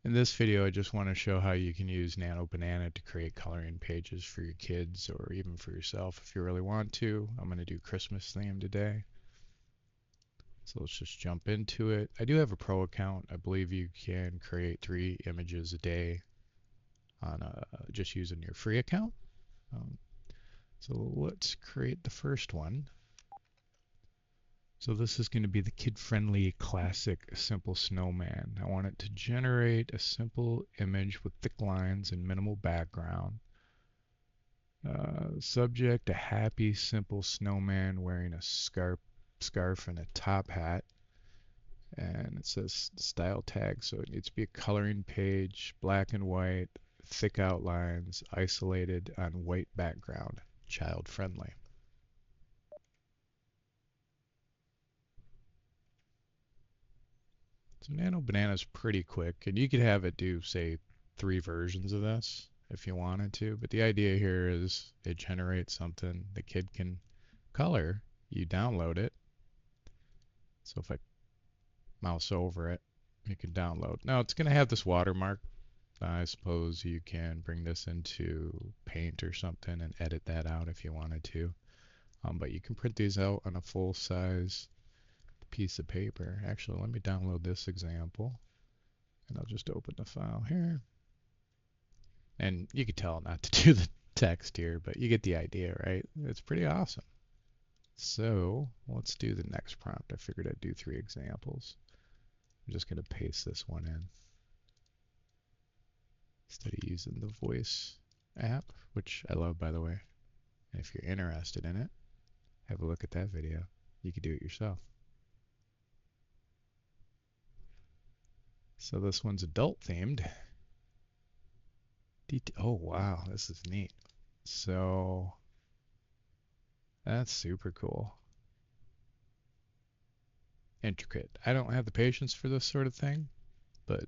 In this video, I just want to show how you can use Nano Banana to create coloring pages for your kids or even for yourself if you really want to. I'm going to do Christmas theme today. So let's just jump into it. I do have a pro account. I believe you can create 3 images a day on just using your free account. Um, so let's create the first one. So this is going to be the kid-friendly classic simple snowman. I want it to generate a simple image with thick lines and minimal background. Subject, a happy simple snowman wearing a scarf and a top hat. And it says style tag, so it needs to be a coloring page, black and white, thick outlines, isolated on white background, child friendly. So Nano Banana is pretty quick, and you could have it do, say, 3 versions of this if you wanted to. But the idea here is it generates something the kid can color. You download it. So if I mouse over it, you can download. Now it's going to have this watermark. I suppose you can bring this into Paint or something and edit that out if you wanted to. But you can print these out on a full-size piece of paper. Actually, let me download this example. And I'll just open the file here. And you can tell not to do the text here, but you get the idea, right? It's pretty awesome. So let's do the next prompt. I figured I'd do 3 examples. I'm just going to paste this one in instead of using the voice app, which I love, by the way. And if you're interested in it, have a look at that video. You can do it yourself. So this one's adult themed. Oh, wow, this is neat. So that's super cool. Intricate. I don't have the patience for this sort of thing, but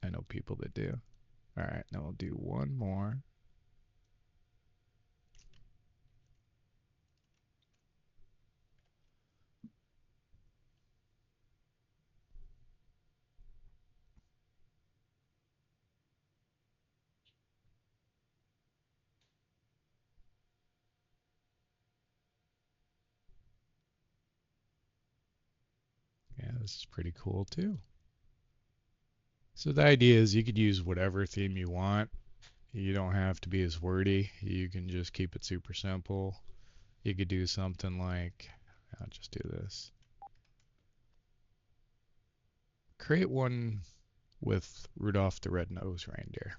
I know people that do. All right, now we'll do one more. Yeah, this is pretty cool too. So the idea is you could use whatever theme you want. You don't have to be as wordy. You can just keep it super simple. You could do something like, I'll just do this. Create one with Rudolph the Red-Nosed Reindeer.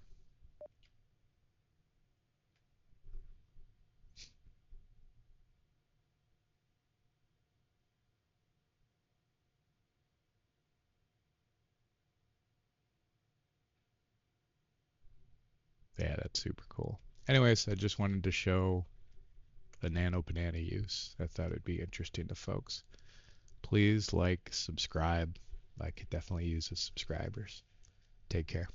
Yeah, that's super cool. Anyways, I just wanted to show the Nano Banana use. I thought it'd be interesting to folks. Please like, subscribe. I could definitely use the subscribers. Take care.